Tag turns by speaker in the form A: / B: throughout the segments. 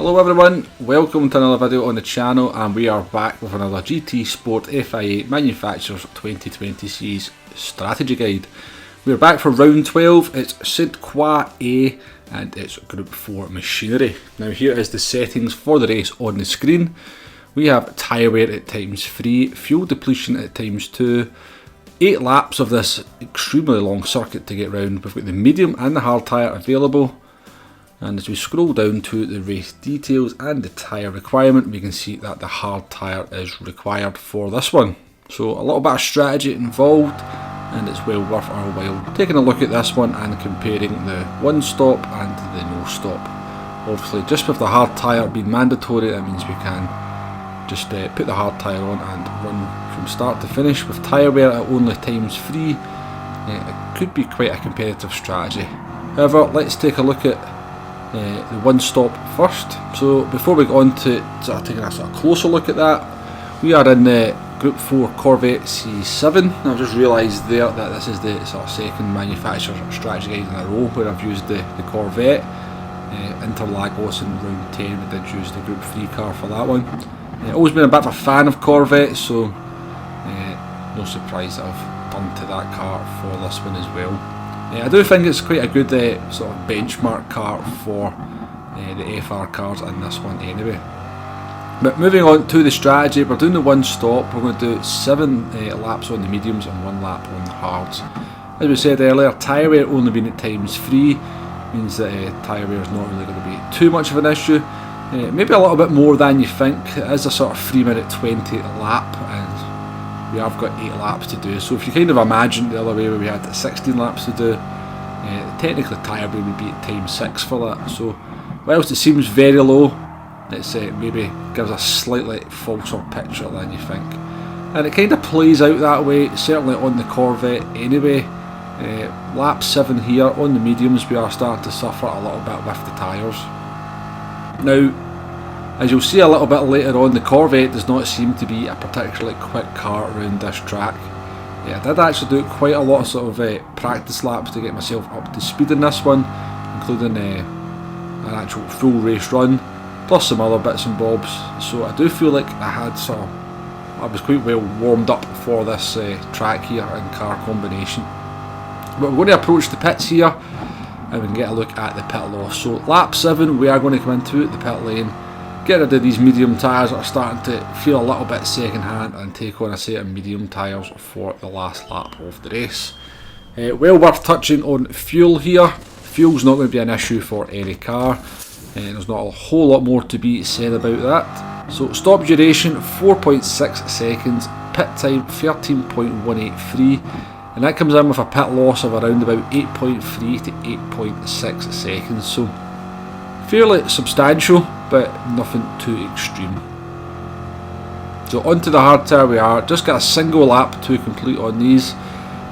A: Hello everyone, welcome to another video on the channel, and we are back with another GT Sport FIA Manufacturers 2020 Series Strategy Guide. We are back for round 12, it's Sainte Croix A and it's Group 4 machinery. Now here is the settings for the race on the screen. We have tyre wear at ×3, fuel depletion at ×2, 8 laps of this extremely long circuit to get round. We've got the medium and the hard tyre available. And as we scroll down to the race details and the tyre requirement, we can see that the hard tyre is required for this one. So a little bit of strategy involved, and it's well worth our while taking a look at this one and comparing the one stop and the no stop. Obviously just with the hard tyre being mandatory, that means we can just put the hard tyre on and run from start to finish. With tyre wear at only ×3, it could be quite a competitive strategy. However, let's take a look at the one stop first. So before we go on to taking a sort of closer look at that, we are in the Group 4 Corvette C7. I've just realised there that this is the sort of second manufacturer strategy guide in a row where I've used the Corvette. Interlagos in round 10 we did use the Group 3 car for that one. Always been a bit of a fan of Corvettes, so no surprise that I've done to that car for this one as well. I do think it's quite a good sort of benchmark car for the FR cars in this one anyway. But moving on to the strategy, we're doing the one stop. We're going to do 7 laps on the mediums and 1 lap on the hards. As we said earlier, tyre wear only being at ×3 means that tyre wear is not really going to be too much of an issue. Maybe a little bit more than you think. It is a sort of 3:20 lap, and we have got 8 laps to do. So if you kind of imagine the other way where we had 16 laps to do, technically tyre wear would be at ×6 for that. So whilst it seems very low, it's maybe gives a slightly falser picture than you think. And it kind of plays out that way, certainly on the Corvette anyway. Lap 7 here on the mediums, we are starting to suffer a little bit with the tyres. Now, as you'll see a little bit later on, the Corvette does not seem to be a particularly quick car around this track. I did actually do quite a lot of sort of practice laps to get myself up to speed in this one, including an actual full race run, plus some other bits and bobs. So I do feel like I was quite well warmed up for this track here in car combination. But we're going to approach the pits here, and we can get a look at the pit loss. So lap 7, we are going to come into the pit lane, get rid of these medium tyres that are starting to feel a little bit second hand, and take on a set of medium tyres for the last lap of the race. Well worth touching on fuel here. Fuel's not going to be an issue for any car, there's not a whole lot more to be said about that. So stop duration 4.6 seconds, pit time 13.183, and that comes in with a pit loss of around about 8.3 to 8.6 seconds, so fairly substantial, but nothing too extreme. So onto the hard tyre we are. Just got a single lap to complete on these.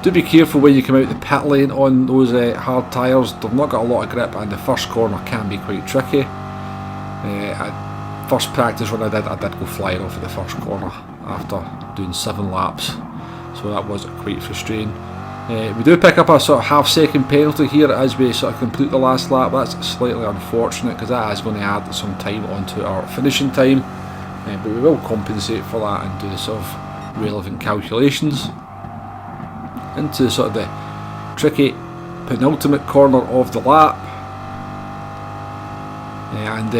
A: Do be careful when you come out the pit lane on those hard tyres. They've not got a lot of grip, and the first corner can be quite tricky. First practice run I did go flying off at the first corner after doing 7 laps, so that was quite frustrating. We do pick up a sort of half-second penalty here as we sort of complete the last lap. That's slightly unfortunate because that is going to add some time onto our finishing time, but we will compensate for that and do the sort of relevant calculations. Into sort of the tricky penultimate corner of the lap, and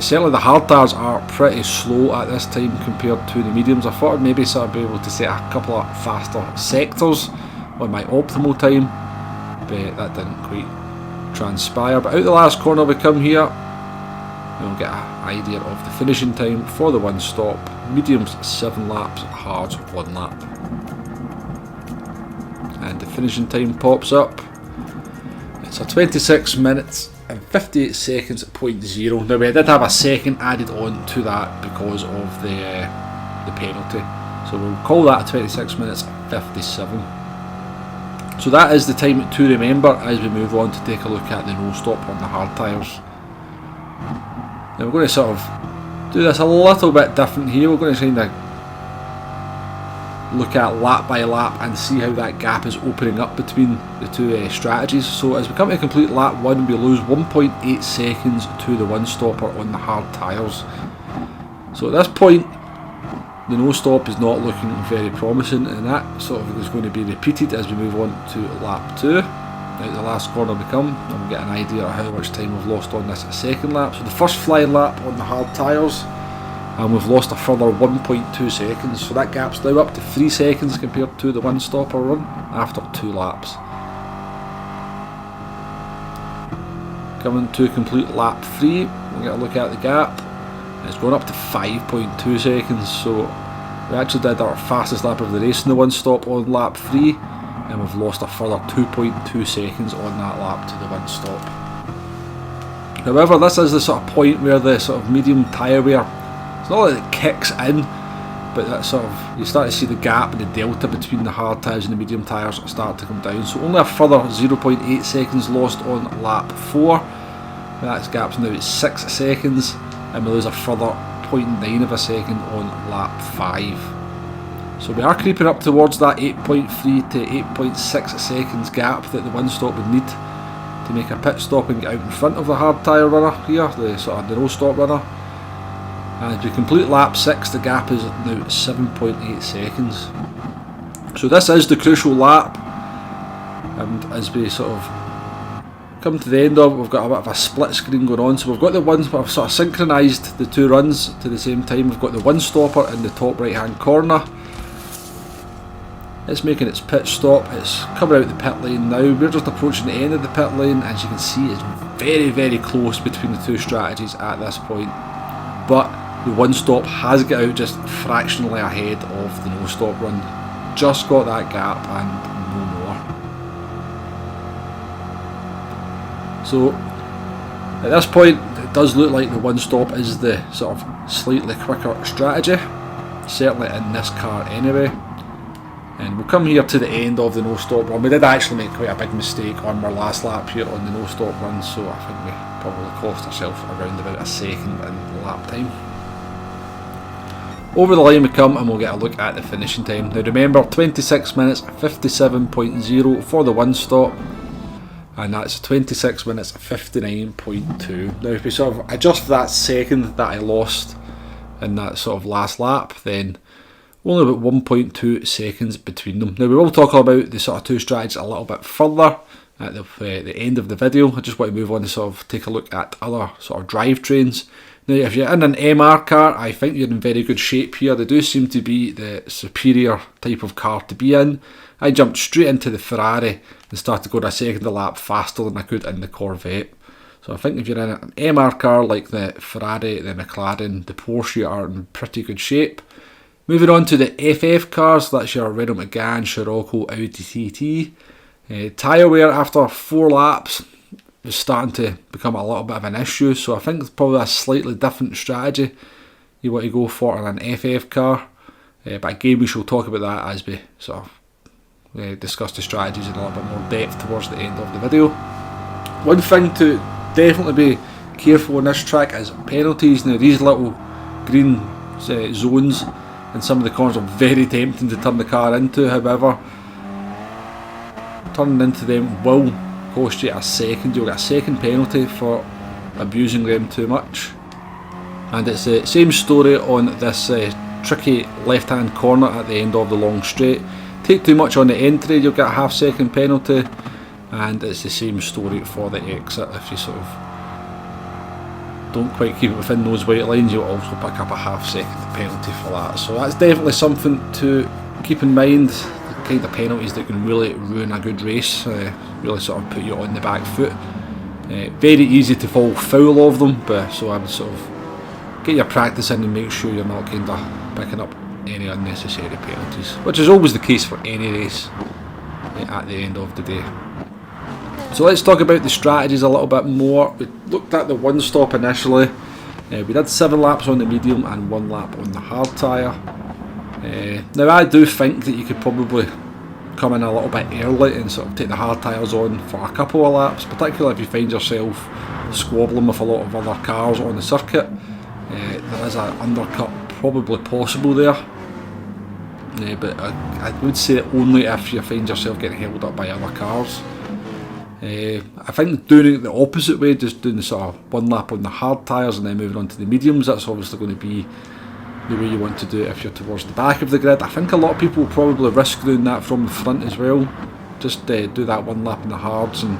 A: certainly the hard tyres are pretty slow at this time compared to the mediums. I thought I'd maybe sort of be able to set a couple of faster sectors on my optimal time, but that didn't quite transpire. But out the last corner we come here, we'll get an idea of the finishing time for the one stop. Mediums 7 laps, hards 1 lap. And the finishing time pops up. It's a 26 minutes and 58 seconds at .0. Now we did have a second added on to that because of the penalty, so we'll call that a 26 minutes 57. So that is the time to remember as we move on to take a look at the no stop on the hard tyres. Now we're going to sort of do this a little bit different here. We're going to kind of look at lap by lap and see how that gap is opening up between the two strategies. So as we come to complete lap 1, we lose 1.8 seconds to the one stopper on the hard tyres. So at this point, the no stop is not looking very promising, and that sort of is going to be repeated as we move on to lap 2. Now the last corner we come, and we'll get an idea of how much time we've lost on this second lap. So the first flying lap on the hard tyres, and we've lost a further 1.2 seconds. So that gap's now up to 3 seconds compared to the one stopper run after 2 laps. Coming to complete lap 3, we'll get a look at the gap. It's gone up to 5.2 seconds, so we actually did our fastest lap of the race in the one stop on lap 3, and we've lost a further 2.2 seconds on that lap to the one stop. However, this is the sort of point where the sort of medium tyre wear, it's not like it kicks in, but that sort of, you start to see the gap and the delta between the hard tyres and the medium tyres start to come down. So only a further 0.8 seconds lost on lap 4. That gap's now at 6 seconds, and we lose a further 0.9 of a second on lap 5. So we are creeping up towards that 8.3 to 8.6 seconds gap that the one stop would need to make a pit stop and get out in front of the hard tyre runner here, the sort of the no stop runner. And as we complete lap 6, the gap is now 7.8 seconds. So this is the crucial lap, and as we sort of come to the end of it, we've got a bit of a split screen going on. So we've got the ones, but I've sort of synchronised the two runs to the same time. We've got the one stopper in the top right hand corner. It's making its pit stop, it's coming out the pit lane now. We're just approaching the end of the pit lane. As you can see, it's very, very close between the two strategies at this point. But the one stop has got out just fractionally ahead of the no stop run. Just got that gap and no more. So at this point, it does look like the one stop is the sort of slightly quicker strategy, certainly in this car anyway. And we'll come here to the end of the no stop run. We did actually make quite a big mistake on our last lap here on the no stop run, so I think we probably cost ourselves around about a second in lap time. Over the line we come, and we'll get a look at the finishing time. Now remember, 26 minutes 57.0 for the one stop, and that's 26 minutes 59.2. Now if we sort of adjust for that second that I lost in that sort of last lap, then only about 1.2 seconds between them. Now we will talk about the sort of two strategies a little bit further at the end of the video. I just want to move on to sort of take a look at other sort of drivetrains. Now if you're in an MR car, I think you're in very good shape here. They do seem to be the superior type of car to be in. I jumped straight into the Ferrari and started going a second a lap faster than I could in the Corvette. So I think if you're in an MR car like the Ferrari, the McLaren, the Porsche, you are in pretty good shape. Moving on to the FF cars, that's your Renault Megane, Scirocco, Audi TT. Tyre wear after 4 laps is starting to become a little bit of an issue, so I think it's probably a slightly different strategy you want to go for in an FF car. But again, we shall talk about that as we sort of discuss the strategies in a little bit more depth towards the end of the video. One thing to definitely be careful on this track is penalties. Now these little green zones and some of the corners are very tempting to turn the car into. However, turning into them will cost you a second. You'll get a second penalty for abusing them too much. And it's the same story on this tricky left hand corner at the end of the long straight. Take too much on the entry, you'll get a half second penalty, and it's the same story for the exit. If you sort of don't quite keep it within those white lines, you'll also pick up a half second penalty for that. So that's definitely something to keep in mind, the kind of penalties that can really ruin a good race, really sort of put you on the back foot. Very easy to fall foul of them, but so I would sort of get your practice in and make sure you're not kind of picking up any unnecessary penalties, which is always the case for any race at the end of the day. So let's talk about the strategies a little bit more. We looked at the one stop initially. We did 7 laps on the medium and 1 lap on the hard tyre. Now I do think that you could probably come in a little bit early and sort of take the hard tyres on for a couple of laps, particularly if you find yourself squabbling with a lot of other cars on the circuit. There is an undercut probably possible there. but I would say only if you find yourself getting held up by other cars. I think doing it the opposite way, just doing the sort of one lap on the hard tyres and then moving on to the mediums, that's obviously going to be the way you want to do it if you're towards the back of the grid. I think a lot of people will probably risk doing that from the front as well. Just do that one lap on the hards and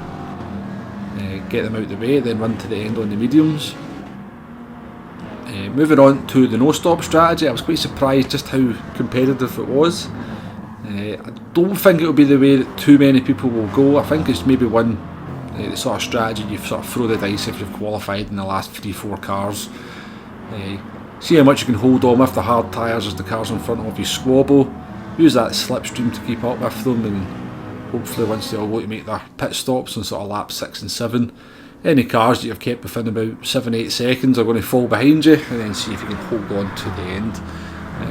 A: get them out of the way, then run to the end on the mediums. Moving on to the no-stop strategy, I was quite surprised just how competitive it was. I don't think it will be the way that too many people will go. I think it's maybe one the sort of strategy you sort of throw the dice if you've qualified in the last 3-4 cars. See how much you can hold on with the hard tyres as the cars in front of you squabble. Use that slipstream to keep up with them, and hopefully once they all go to make their pit stops on sort of lap 6 and 7, any cars that you've kept within about 7-8 seconds are going to fall behind you, and then see if you can hold on to the end.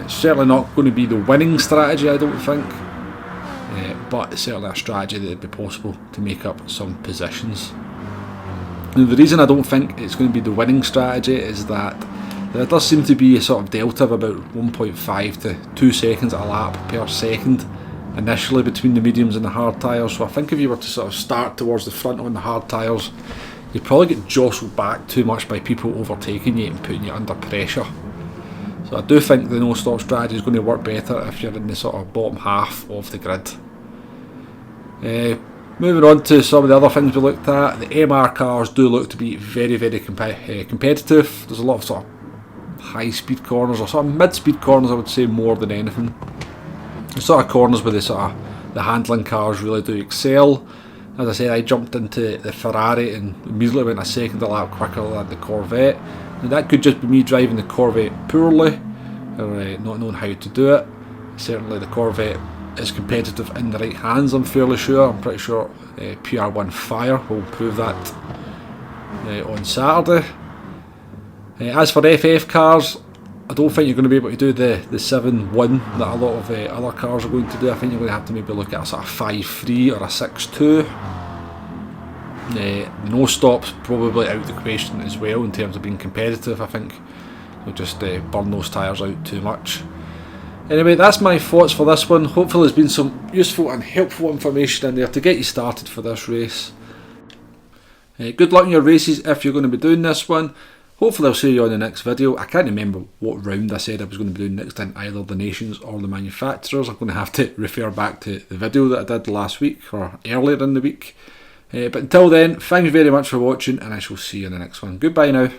A: It's certainly not going to be the winning strategy, I don't think, but it's certainly a strategy that would be possible to make up some positions. Now, the reason I don't think it's going to be the winning strategy is that there does seem to be a sort of delta of about 1.5 to 2 seconds a lap per second initially between the mediums and the hard tyres. So I think if you were to sort of start towards the front on the hard tyres, you'd probably get jostled back too much by people overtaking you and putting you under pressure. So I do think the no-stop strategy is going to work better if you're in the sort of bottom half of the grid. Moving on to some of the other things we looked at, the MR cars do look to be very, very competitive. There's a lot of sort of high-speed corners, or sort of mid-speed corners, I would say, more than anything. The sort of corners where the handling cars really do excel. As I said, I jumped into the Ferrari and immediately went a second a lap quicker than the Corvette. Now that could just be me driving the Corvette poorly, or not knowing how to do it. Certainly the Corvette is competitive in the right hands, I'm fairly sure. I'm pretty sure PR1 Fire will prove that on Saturday. As for FF cars, I don't think you're going to be able to do the 7-1 that a lot of other cars are going to do. I think you're going to have to maybe look at a sort of 5-3 or a 6-2. No stops probably out of the question as well in terms of being competitive. I think you'll just burn those tyres out too much. Anyway, that's my thoughts for this one. Hopefully there's been some useful and helpful information in there to get you started for this race. Good luck in your races if you're going to be doing this one. Hopefully I'll see you on the next video. I can't remember what round I said I was going to be doing next in either the nations or the manufacturers. I'm going to have to refer back to the video that I did last week or earlier in the week. But until then, thank you very much for watching, and I shall see you in the next one. Goodbye now.